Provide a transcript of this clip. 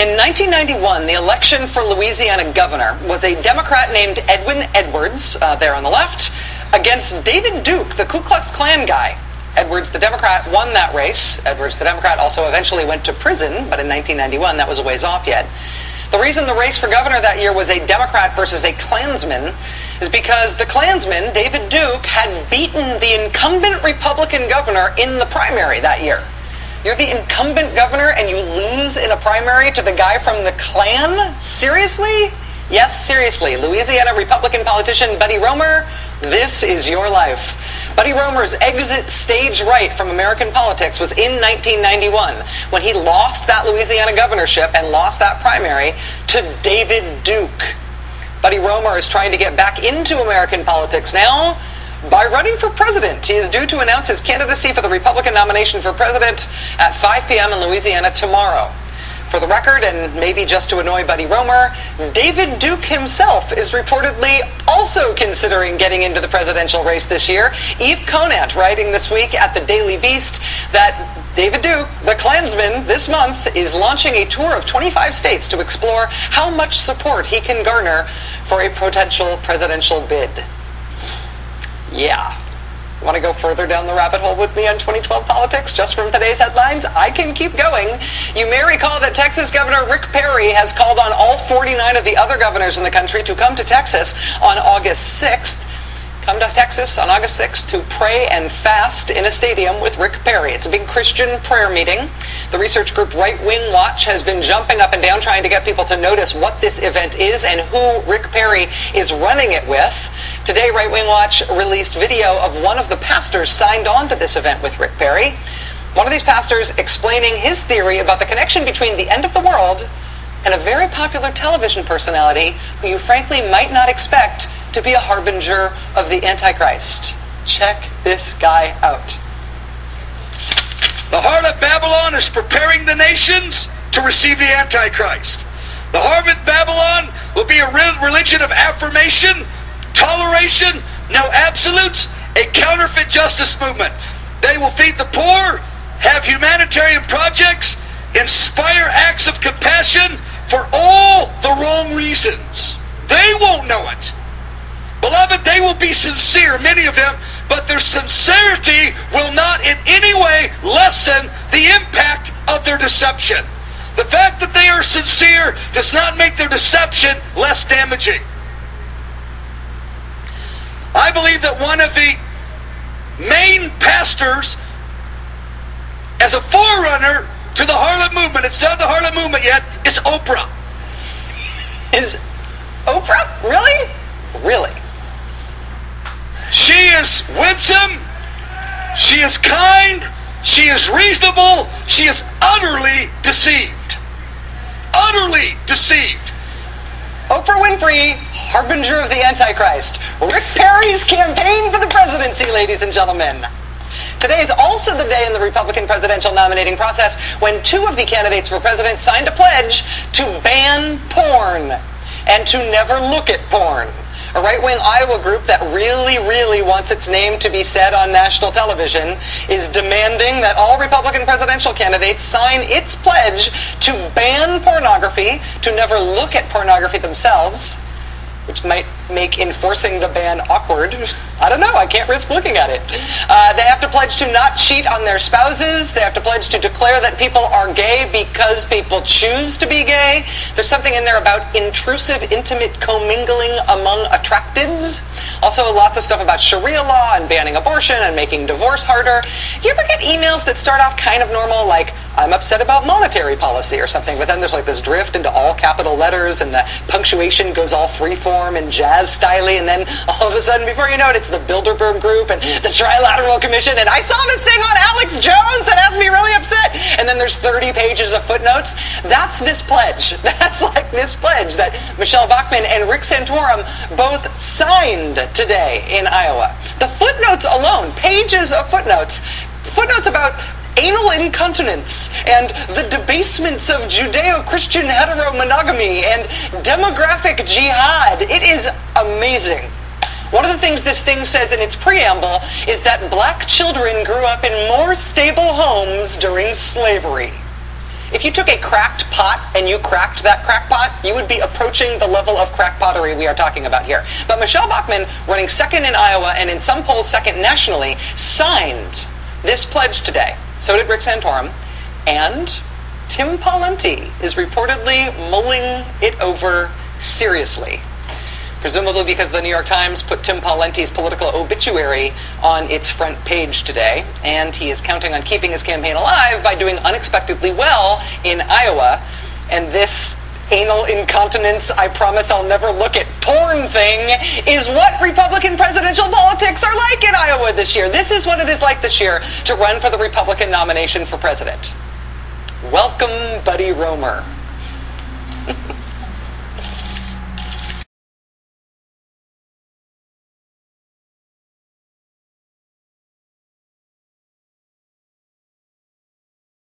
In 1991, the election for Louisiana governor was a Democrat named Edwin Edwards, there on the left, against David Duke, the Ku Klux Klan guy. Edwards, the Democrat, won that race. Edwards, the Democrat, also eventually went to prison, but in 1991, that was a ways off yet. The reason the race for governor that year was a Democrat versus a Klansman is because the Klansman, David Duke, had beaten the incumbent Republican governor in the primary that year. You're the incumbent governor and you lose in a primary to the guy from the Klan? Seriously? Yes, seriously. Louisiana Republican politician Buddy Roemer, this is your life. Buddy Roemer's exit stage right from American politics was in 1991 when he lost that Louisiana governorship and lost that primary to David Duke. Buddy Roemer is trying to get back into American politics now by running for president. He is due to announce his candidacy for the Republican nomination for president at 5 p.m. in Louisiana tomorrow. For the record, and maybe just to annoy Buddy Roemer, David Duke himself is reportedly also considering getting into the presidential race this year. Eve Conant writing this week at the Daily Beast that David Duke, the Klansman, this month is launching a tour of 25 states to explore how much support he can garner for a potential presidential bid. Yeah. Want to go further down the rabbit hole with me on 2012 politics just from today's headlines? I can keep going. You may recall that Texas Governor Rick Perry has called on all 49 of the other governors in the country to come to Texas on August 6th. Come to Texas on August 6th to pray and fast in a stadium with Rick Perry. It's a big Christian prayer meeting. The research group Right Wing Watch has been jumping up and down trying to get people to notice what this event is and who Rick Perry is running it with. Today, Right Wing Watch released video of one of the pastors signed on to this event with Rick Perry. One of these pastors explaining his theory about the connection between the end of the world and a very popular television personality who you frankly might not expect to be a harbinger of the Antichrist. Check this guy out. The heart of Babylon is preparing the nations to receive the Antichrist. The heart of Babylon will be a religion of affirmation, toleration, no absolutes, a counterfeit justice movement. They will feed the poor, have humanitarian projects, inspire acts of compassion for all the wrong reasons. They won't know it. Beloved, they will be sincere, many of them, but their sincerity will not in any way lessen the impact of their deception. The fact that they are sincere does not make their deception less damaging. I believe that one of the main pastors as a forerunner to the harlot movement, it's not the harlot movement yet, is Oprah. Is Oprah? Really? Really? She is winsome, she is kind, she is reasonable, she is utterly deceived. Utterly deceived. Oprah Winfrey, harbinger of the Antichrist. Rick Perry's campaign for the presidency, ladies and gentlemen. Today is also the day in the Republican presidential nominating process when two of the candidates for president signed a pledge to ban porn and to never look at porn. A right-wing Iowa group that really wants its name to be said on national television is demanding that all Republican presidential candidates sign its pledge to ban pornography, to never look at pornography themselves, which might make enforcing the ban awkward. I don't know, I can't risk looking at it. They have to pledge to not cheat on their spouses. They have to pledge to declare that people are gay because people choose to be gay. There's something in there about intrusive, intimate commingling among attracteds. Also lots of stuff about Sharia law and banning abortion and making divorce harder. Do you ever get emails that start off kind of normal, like, I'm upset about monetary policy or something, but then there's like this drift into all capital letters and the punctuation goes all freeform and jazz styly, and then all of a sudden, before you know it, it's the Bilderberg Group and the Trilateral Commission, and I saw this thing on Alex Jones that has me really upset, and then there's 30 pages of footnotes. That's this pledge. That's like this pledge that Michelle Bachmann and Rick Santorum both signed today in Iowa. The footnotes alone, pages of footnotes about anal incontinence and the debasements of Judeo-Christian heteromonogamy and demographic jihad. It is amazing. One of the things this thing says in its preamble is that black children grew up in more stable homes during slavery. If you took a cracked pot and you cracked that crackpot, you would be approaching the level of crackpottery we are talking about here. But Michelle Bachmann, running second in Iowa and in some polls second nationally, signed this pledge today. So did Rick Santorum. And Tim Pawlenty is reportedly mulling it over seriously. Presumably because the New York Times put Tim Pawlenty's political obituary on its front page today, and he is counting on keeping his campaign alive by doing unexpectedly well in Iowa. And this anal incontinence, I promise I'll never look at porn thing is what Republican presidential politics are like in Iowa this year. This is what it is like this year to run for the Republican nomination for president. Welcome, Buddy Roemer.